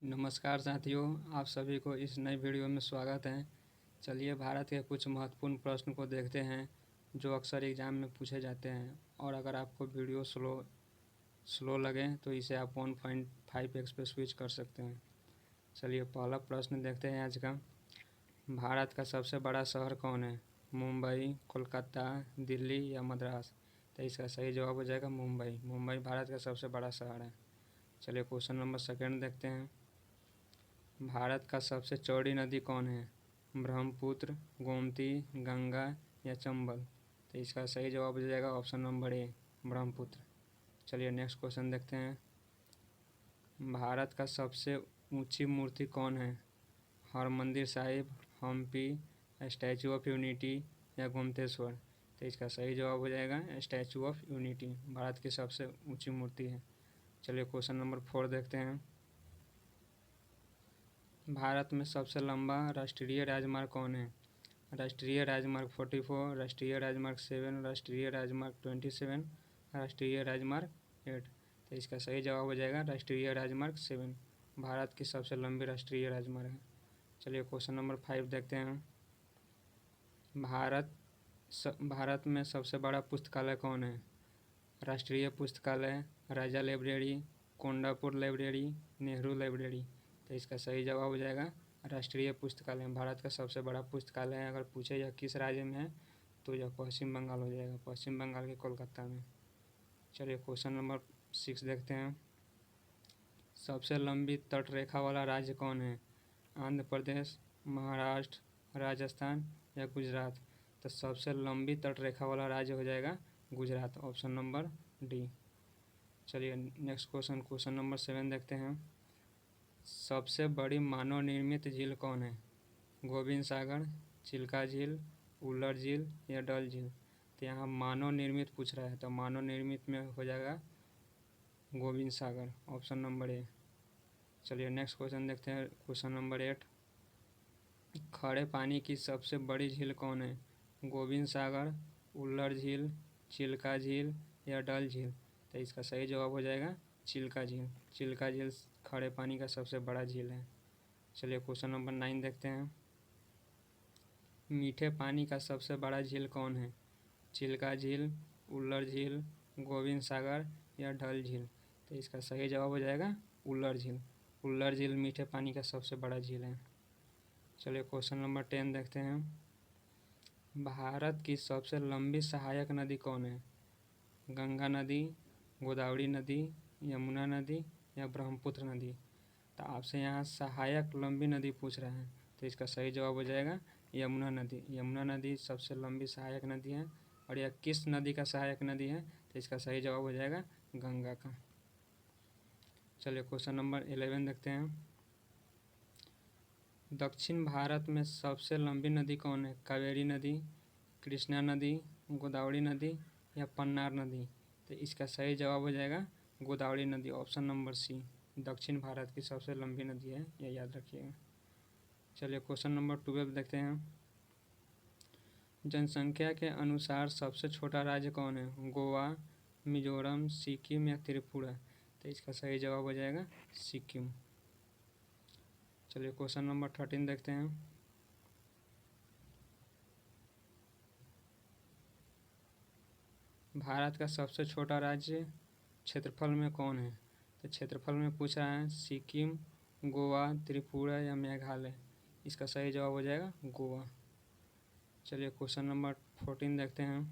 नमस्कार साथियों, आप सभी को इस नई वीडियो में स्वागत है। चलिए भारत के कुछ महत्वपूर्ण प्रश्न को देखते हैं जो अक्सर एग्ज़ाम में पूछे जाते हैं। और अगर आपको वीडियो स्लो लगे तो इसे आप 1.5x पे स्विच कर सकते हैं। चलिए पहला प्रश्न देखते हैं आज का। भारत का सबसे बड़ा शहर कौन है? मुंबई, कोलकाता, दिल्ली या मद्रास? तो इसका सही जवाब हो जाएगा मुंबई। मुंबई भारत का सबसे बड़ा शहर है। चलिए क्वेश्चन नंबर सेकेंड देखते हैं। भारत का सबसे चौड़ी नदी कौन है? ब्रह्मपुत्र, गोमती, गंगा या चंबल? तो इसका सही जवाब हो जाएगा ऑप्शन नंबर ए, ब्रह्मपुत्र। चलिए नेक्स्ट क्वेश्चन देखते हैं। भारत का सबसे ऊंची मूर्ति कौन है? Harmandir Sahib, Hampi, statue of unity या गोमतेश्वर? तो इसका सही जवाब हो जाएगा स्टैचू ऑफ यूनिटी, भारत की सबसे ऊंची मूर्ति है। चलिए क्वेश्चन नंबर 4 देखते हैं। भारत में सबसे लंबा राष्ट्रीय राजमार्ग कौन है? राष्ट्रीय राजमार्ग 44, राष्ट्रीय राजमार्ग 7, राष्ट्रीय राजमार्ग 27, राष्ट्रीय राजमार्ग 8? तो इसका सही जवाब हो जाएगा राष्ट्रीय राजमार्ग 7, भारत की सबसे लंबी राष्ट्रीय राजमार्ग है। चलिए क्वेश्चन नंबर 5 देखते हैं। भारत में सबसे बड़ा पुस्तकालय कौन है? राष्ट्रीय पुस्तकालय, Raja library, Kondapur library, Nehru library? तो इसका सही जवाब हो जाएगा राष्ट्रीय पुस्तकालय, भारत का सबसे बड़ा पुस्तकालय है। अगर पूछे यह किस राज्य में है तो यह पश्चिम बंगाल हो जाएगा, पश्चिम बंगाल के कोलकाता में। चलिए क्वेश्चन नंबर 6 देखते हैं। सबसे लंबी तट रेखा वाला राज्य कौन है? आंध्र प्रदेश, महाराष्ट्र, राजस्थान या गुजरात? तो सबसे लंबी तट रेखा वाला राज्य हो जाएगा गुजरात, ऑप्शन नंबर डी। चलिए नेक्स्ट क्वेश्चन नंबर 7 देखते हैं। सबसे बड़ी मानव निर्मित झील कौन है? गोविंद सागर, चिल्का झील, उल्लर झील या डल झील? तो यहाँ मानव निर्मित पूछ रहा है, तो मानव निर्मित में हो जाएगा गोविंद सागर, ऑप्शन नंबर ए। चलिए नेक्स्ट क्वेश्चन देखते हैं, क्वेश्चन नंबर 8। खड़े पानी की सबसे बड़ी झील कौन है? गोविंद सागर, उल्लर झील, चिल्का झील या डल झील? तो इसका सही जवाब हो जाएगा चिल्का झील। चिल्का झील खड़े पानी का सबसे बड़ा झील है। चलिए क्वेश्चन नंबर 9 देखते हैं। मीठे पानी का सबसे बड़ा झील कौन है? चिल्का झील, उल्लर झील, गोविंद सागर या डल झील? तो इसका सही जवाब हो जाएगा उल्लर झील। उल्लर झील मीठे पानी का सबसे बड़ा झील है। चलिए क्वेश्चन नंबर 10 देखते हैं। भारत की सबसे लंबी सहायक नदी कौन है? गंगा नदी, गोदावरी नदी, यमुना नदी या ब्रह्मपुत्र नदी? तो आपसे यहाँ सहायक लंबी नदी पूछ रहा है, तो इसका सही जवाब हो जाएगा यमुना नदी। यमुना नदी सबसे लंबी सहायक नदी है। और यह किस नदी का सहायक नदी है? तो इसका सही जवाब हो जाएगा गंगा का। चलिए क्वेश्चन नंबर 11 देखते हैं। दक्षिण भारत में सबसे लंबी नदी कौन है? कावेरी नदी, कृष्णा नदी, गोदावरी नदी या पन्नार नदी? तो इसका सही जवाब हो जाएगा गोदावरी नदी, ऑप्शन नंबर सी। दक्षिण भारत की सबसे लंबी नदी है, यह याद रखिएगा। चलिए क्वेश्चन नंबर 12 देखते हैं। जनसंख्या के अनुसार सबसे छोटा राज्य कौन है? गोवा, मिजोरम, सिक्किम या त्रिपुरा? तो इसका सही जवाब हो जाएगा सिक्किम। चलिए क्वेश्चन नंबर 13 देखते हैं। भारत का सबसे छोटा राज्य क्षेत्रफल में कौन है? तो क्षेत्रफल में पूछ रहा है सिक्किम, गोवा, त्रिपुरा या मेघालय? इसका सही जवाब हो जाएगा गोवा। चलिए क्वेश्चन नंबर 14 देखते हैं।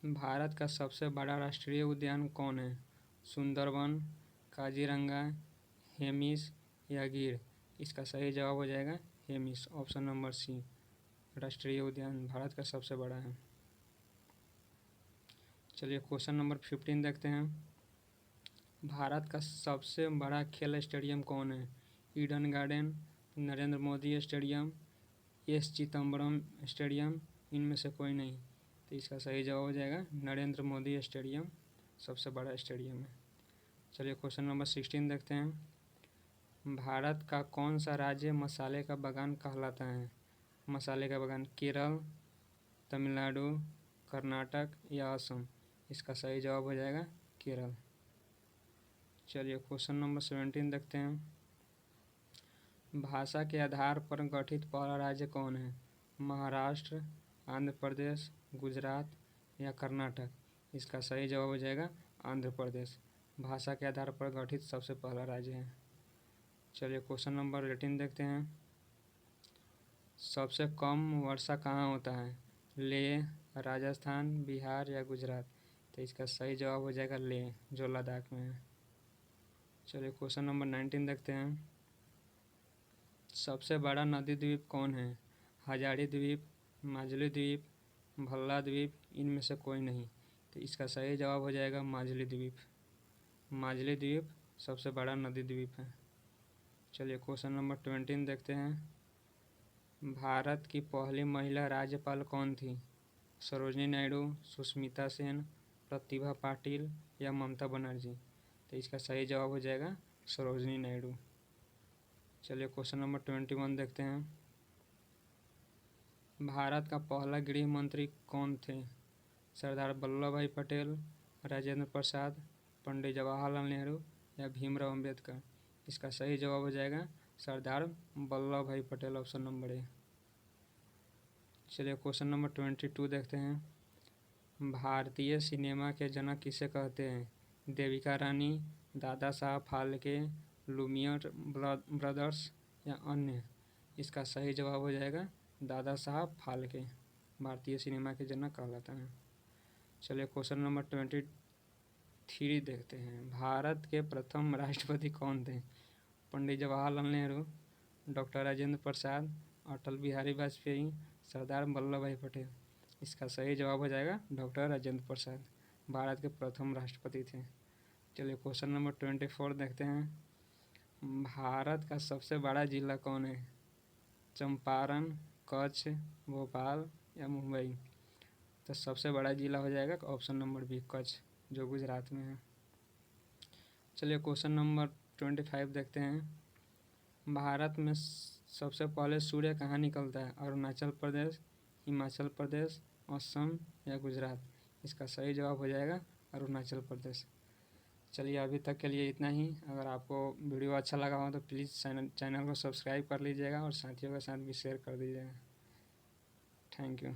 भारत का सबसे बड़ा राष्ट्रीय उद्यान कौन है? सुंदरवन, काजीरंगा, हेमिस या गिर? इसका सही जवाब हो जाएगा हेमिस, ऑप्शन नंबर सी। राष्ट्रीय उद्यान भारत का सबसे बड़ा है। चलिए क्वेश्चन नंबर 15 देखते हैं। भारत का सबसे बड़ा खेल स्टेडियम कौन है? Eden garden, Narendra Modi stadium, S Chidambaram stadium, इनमें से कोई नहीं? तो इसका सही जवाब हो जाएगा नरेंद्र मोदी स्टेडियम सबसे बड़ा स्टेडियम है। चलिए क्वेश्चन नंबर 16 देखते हैं। भारत का कौन सा राज्य मसाले का बागान कहलाता है? मसाले का बागान केरल, तमिलनाडु, कर्नाटक या असम? इसका सही जवाब हो जाएगा केरल। चलिए क्वेश्चन नंबर 17 देखते हैं। भाषा के आधार पर गठित पहला राज्य कौन है? महाराष्ट्र, आंध्र प्रदेश, गुजरात या कर्नाटक? इसका सही जवाब हो जाएगा आंध्र प्रदेश। भाषा के आधार पर गठित सबसे पहला राज्य है। चलिए क्वेश्चन नंबर 18 देखते हैं। सबसे कम वर्षा कहाँ होता है? लेह, राजस्थान, बिहार या गुजरात? तो इसका सही जवाब हो जाएगा लेह, जो लद्दाख में है। चलिए क्वेश्चन नंबर 19 देखते हैं। सबसे बड़ा नदी द्वीप कौन है? हजारी द्वीप, माजुली द्वीप, भल्ला द्वीप, इनमें से कोई नहीं। तो इसका सही जवाब हो जाएगा माजुली द्वीप। माजुली द्वीप सबसे बड़ा नदी द्वीप है। चलिए क्वेश्चन नंबर 20 देखते हैं। भारत की पहली महिला राज्यपाल कौन थी? सरोजनी नायडू, सुष्मिता सेन, प्रतिभा पाटिल या ममता बनर्जी? तो इसका सही जवाब हो जाएगा सरोजनी नायडू। चलिए क्वेश्चन नंबर 21 देखते हैं। भारत का पहला गृह मंत्री कौन थे? सरदार वल्लभ भाई पटेल, राजेंद्र प्रसाद, पंडित जवाहरलाल नेहरू या भीमराव अंबेडकर? इसका सही जवाब हो जाएगा सरदार वल्लभ भाई पटेल, ऑप्शन नंबर ए। चलिए क्वेश्चन नंबर 22 देखते हैं। भारतीय सिनेमा के जनक किसे कहते हैं? देविका रानी, दादा साहब फाल्के, लुमियर ब्रदर्स या अन्य? इसका सही जवाब हो जाएगा दादा साहब फाल्के, भारतीय सिनेमा के जनक कहलाता है। चलिए क्वेश्चन नंबर 23 देखते हैं। भारत के प्रथम राष्ट्रपति कौन थे? पंडित जवाहरलाल नेहरू, डॉक्टर राजेंद्र प्रसाद, अटल बिहारी वाजपेयी, सरदार वल्लभ भाई पटेल? इसका सही जवाब हो जाएगा डॉक्टर राजेंद्र प्रसाद, भारत के प्रथम राष्ट्रपति थे। चलिए क्वेश्चन नंबर 24 देखते हैं। भारत का सबसे बड़ा जिला कौन है? चंपारण, कच्छ, भोपाल या मुंबई? तो सबसे बड़ा जिला हो जाएगा ऑप्शन नंबर बी, कच्छ, जो गुजरात में है। चलिए क्वेश्चन नंबर 25 देखते हैं। भारत में सबसे पहले सूर्य कहाँ निकलता है? अरुणाचल प्रदेश, हिमाचल प्रदेश, असम या गुजरात? इसका सही जवाब हो जाएगा अरुणाचल प्रदेश। चलिए अभी तक के लिए इतना ही। अगर आपको वीडियो अच्छा लगा हो तो प्लीज़ चैनल को सब्सक्राइब कर लीजिएगा और साथियों के साथ भी शेयर कर दीजिएगा। Thank you.